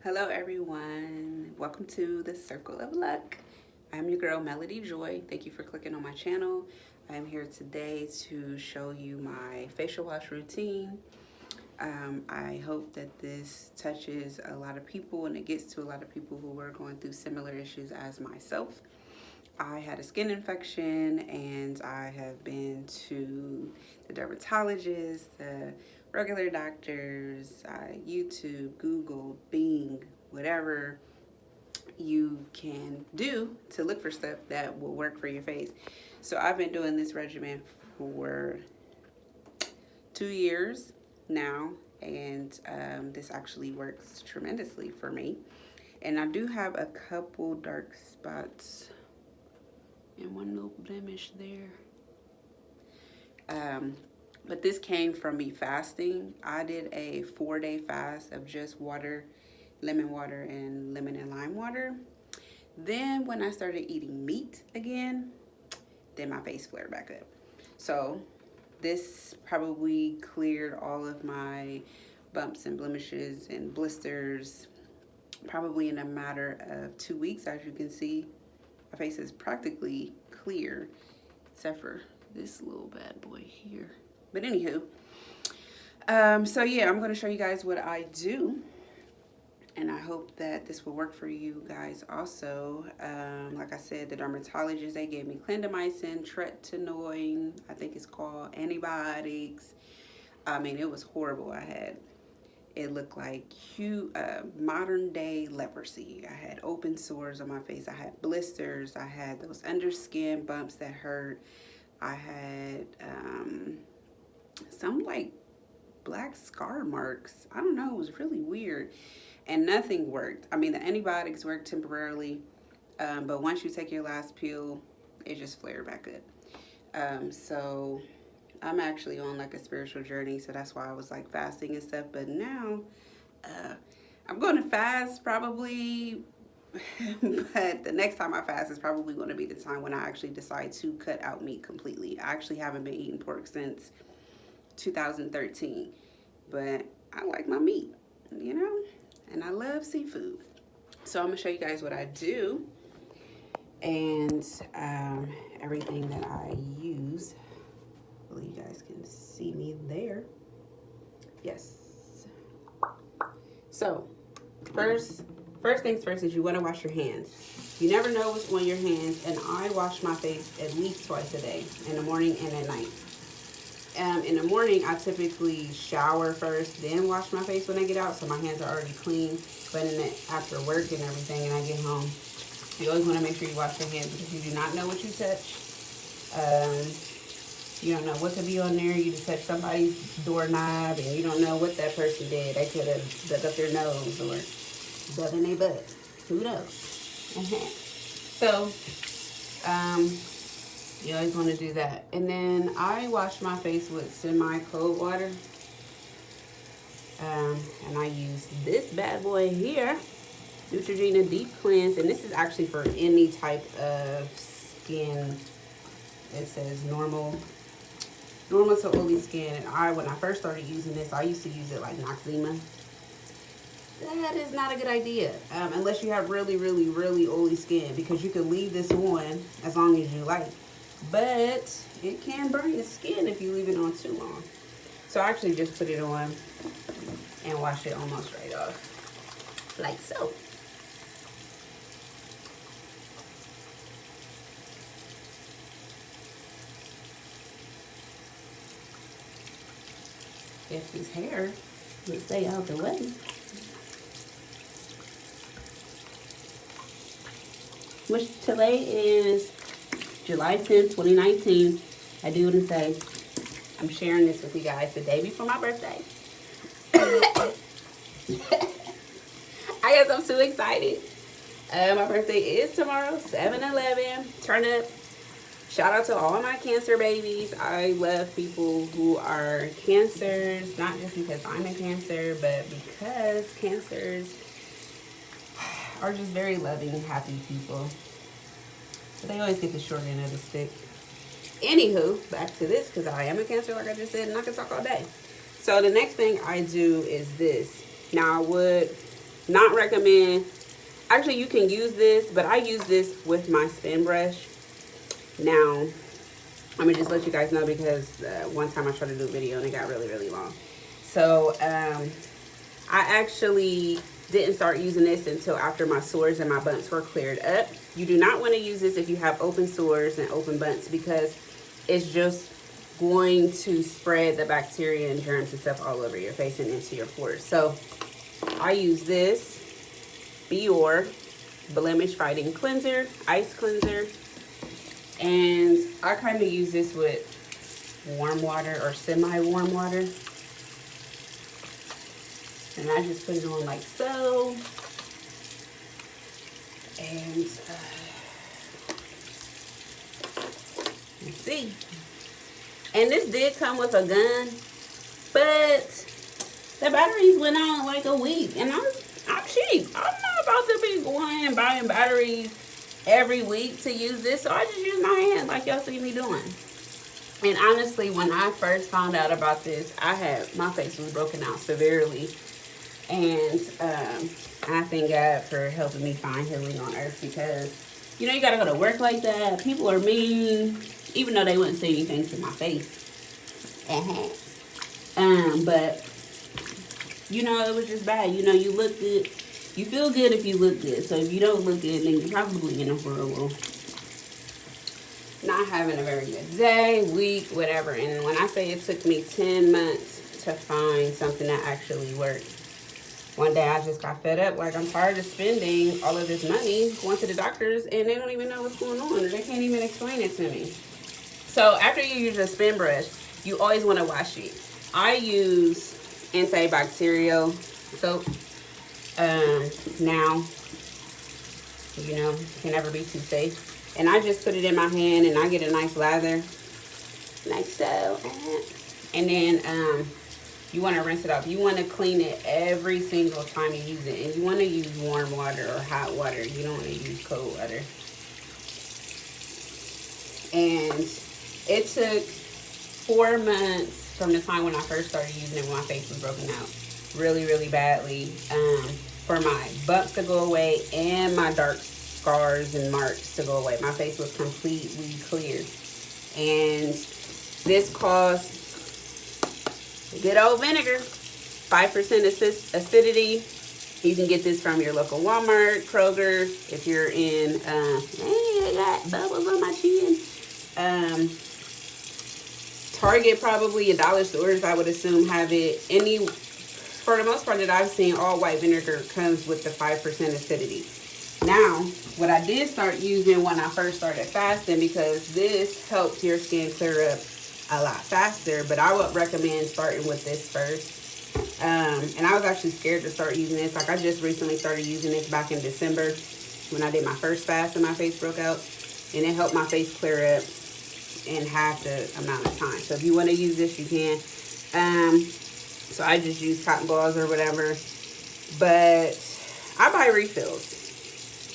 Hello, everyone. Welcome to the Circle of Luck. I'm your girl, Melody Joy. Thank you for clicking on my channel. I'm here today to show you my facial wash routine. I hope that this touches a lot of people and it gets to a lot of people who are going through similar issues as myself. I had a skin infection and I have been to the dermatologist, the regular doctors, YouTube, Google, Bing, whatever you can do to look for stuff that will work for your face. So I've been doing this regimen for 2 years now, and this actually works tremendously for me. And I do have a couple dark spots and one little blemish there. But this came from me fasting. I did a 4-day fast of just water, lemon water, and lemon and lime water. Then when I started eating meat again, then my face flared back up. So this probably cleared all of my bumps and blemishes and blisters probably in a matter of 2 weeks. As you can see, my face is practically clear, except for this little bad boy here. But anywho, so yeah, I'm going to show you guys what I do, and I hope that this will work for you guys also. Like I said, the dermatologist, they gave me clindamycin, tretinoin, I think it's called, antibiotics. I mean, it was horrible. It looked like modern day leprosy. I had open sores on my face. I had blisters. I had those underskin bumps that hurt. I had some like black scar marks. I don't know, it was really weird. And nothing worked. I mean, the antibiotics worked temporarily, but once you take your last pill, it just flared back up. So I'm actually on like a spiritual journey, so that's why I was like fasting and stuff. But now I'm going to fast probably, but the next time I fast is probably going to be the time when I actually decide to cut out meat completely. I actually haven't been eating pork since 2013, but I like my meat, you know, and I love seafood. So I'm gonna show you guys what I do and everything that I use. Hopefully you guys can see me there. Yes. So first things first is you want to wash your hands. You never know what's on your hands, and I wash my face at least twice a day, in the morning and at night. In the morning, I typically shower first, then wash my face when I get out, so my hands are already clean. But after work and everything, and I get home, you always want to make sure you wash your hands, because you do not know what you touch. You don't know what could be on there. You just touch somebody's doorknob, and you don't know what that person did. They could have dug up their nose or dug in their butt. Who knows? So, you always want to do that. And then I wash my face with semi-cold water. And I use this bad boy here, Neutrogena Deep Cleanse. And this is actually for any type of skin. It says normal to oily skin. And when I first started using this, I used to use it like Noxzema. That is not a good idea unless you have really, really, really oily skin, because you can leave this on as long as you like. But it can burn your skin if you leave it on too long. So I actually just put it on and wash it almost right off, like so. If his hair would stay out the way. Which today is July 10th, 2019. I do want to say I'm sharing this with you guys the day before my birthday. I guess I'm too excited. My birthday is tomorrow, 7/11. Turn up. Shout out to all my cancer babies. I love people who are cancers, not just because I'm a cancer, but because cancers are just very loving, happy people. But they always get the short end of the stick. Anywho, back to this, because I am a cancer, like I just said, and I can talk all day. So the next thing I do is this. Now I would Not recommend. Actually, you can use this, but I use this with my spin brush. Now, I'm gonna just let you guys know because one time I tried to do a video and it got really, really long. So, I actually didn't start using this until after my sores and my bumps were cleared up. You do not want to use this if you have open sores and open bumps because it's just going to spread the bacteria and germs and stuff all over your face and into your pores. So I use this Bioré Blemish Fighting Cleanser, Ice Cleanser. And I kind of use this with warm water or semi-warm water. And I just put it on like so. And let's see. And this did come with a gun, but the batteries went out in like a week. And I'm cheap. I'm not about to be going and buying batteries every week to use this. So I just use my hand like y'all see me doing. And honestly, when I first found out about this, my face was broken out severely. And I thank God for helping me find healing on earth because, you know, you gotta go to work like that. People are mean, even though they wouldn't say anything to my face. But, you know, it was just bad. You know, you look good. You feel good if you look good. So if you don't look good, then you're probably in a horrible, not having a very good day, week, whatever. And when I say it took me 10 months to find something that actually worked. One day I just got fed up, like I'm tired of spending all of this money going to the doctors and they don't even know what's going on or they can't even explain it to me. So after you use your spin brush, you always want to wash it. I use antibacterial soap. Now, you know, can never be too safe. And I just put it in my hand and I get a nice lather, like so. And then you want to rinse it off. You want to clean it every single time you use it. And you want to use warm water or hot water. You don't want to use cold water. And it took 4 months from the time when I first started using it when my face was broken out really, really badly. For my bumps to go away and my dark scars and marks to go away. My face was completely clear. And this cost good old vinegar, 5% acidity. You can get this from your local Walmart, Kroger. If you're in, I got bubbles on my chin. Target, probably, and dollar stores, I would assume, have it. For the most part that I've seen, all white vinegar comes with the 5% acidity. Now, what I did start using when I first started fasting, because this helps your skin clear up a lot faster, but I would recommend starting with this first. And I was actually scared to start using this. Like, I just recently started using this back in December when I did my first fast and my face broke out, and it helped my face clear up in half the amount of time. So if you want to use this, you can. So I just use cotton balls or whatever, but I buy refills.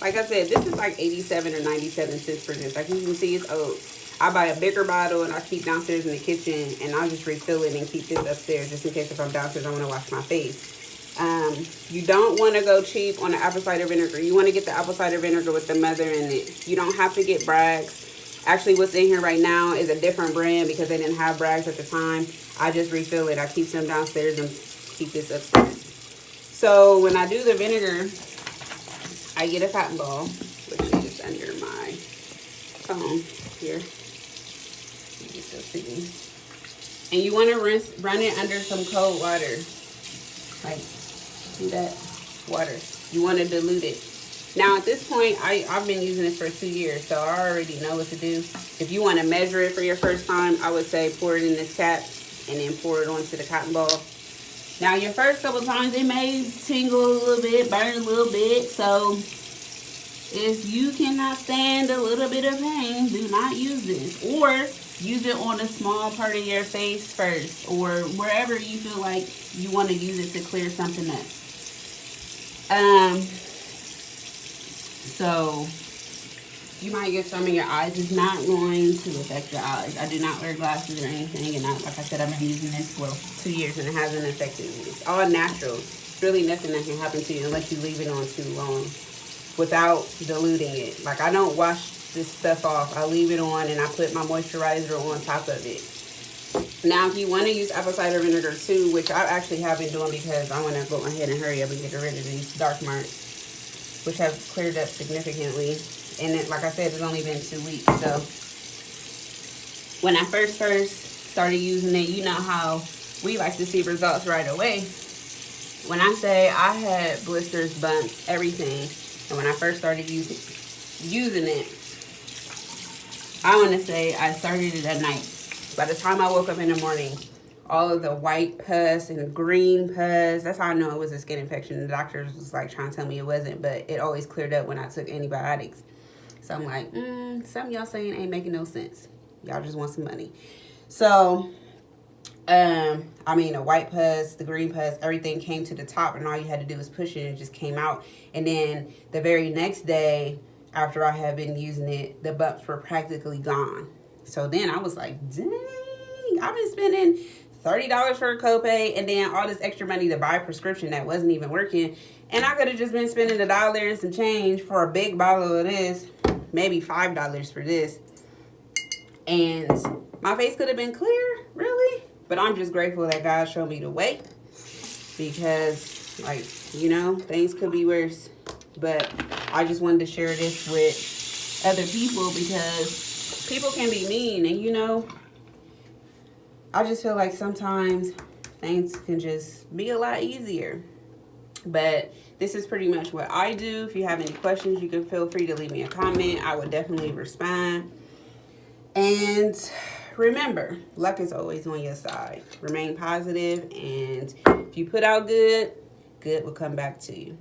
Like I said, this is like 87 or 97 cents for this. Like you can see, it's old. I buy a bigger bottle and I keep downstairs in the kitchen, and I'll just refill it and keep this upstairs just in case if I'm downstairs I want to wash my face. You don't want to go cheap on the apple cider vinegar. You want to get the apple cider vinegar with the mother in it. You don't have to get Bragg's. Actually, what's in here right now is a different brand because they didn't have Bragg's at the time. I just refill it. I keep them downstairs and keep this upstairs. So when I do the vinegar, I get a cotton ball, which is under my comb here. And you want to run it under some cold water. Like, see that? Water. You want to dilute it. Now, at this point, I've been using this for 2 years, so I already know what to do. If you want to measure it for your first time, I would say pour it in this cap and then pour it onto the cotton ball. Now, your first couple times, it may tingle a little bit, burn a little bit. So, if you cannot stand a little bit of pain, do not use this. Or use it on a small part of your face first, or wherever you feel like you want to use it to clear something up. So you might get some in your eyes. It's not going to affect your eyes. I do not wear glasses or anything, and like I said, I've been using this for 2 years and it hasn't affected me. It's all natural. really nothing that can happen to you unless you leave it on too long without diluting it. Like, I don't wash this stuff off. I leave it on and I put my moisturizer on top of it. Now, if you want to use apple cider vinegar too, which I actually have been doing because I want to go ahead and hurry up and get rid of these dark marks, which have cleared up significantly. And it, like I said, it's only been 2 weeks. So when I first started using it, you know how we like to see results right away. When I say I had blisters, bumps, everything, and when I first started using it, I want to say I started it at night. By the time I woke up in the morning, all of the white pus and green pus, that's how I know it was a skin infection. The doctors was like trying to tell me it wasn't, but it always cleared up when I took antibiotics. So I'm like, something y'all saying ain't making no sense. Y'all just want some money. So, I mean, the white pus, the green pus, everything came to the top, and all you had to do was push it and it just came out. And then the very next day, after I had been using it, the bumps were practically gone. So then I was like, dang, I've been spending $30 for a copay and then all this extra money to buy a prescription that wasn't even working. And I could have just been spending $1 and some change for a big bottle of this, maybe $5 for this. And my face could have been clear, really. But I'm just grateful that God showed me the way, because, like, you know, things could be worse. But I just wanted to share this with other people because people can be mean. And, you know, I just feel like sometimes things can just be a lot easier. But this is pretty much what I do. If you have any questions, you can feel free to leave me a comment. I would definitely respond. And remember, luck is always on your side. Remain positive, and if you put out good, good will come back to you.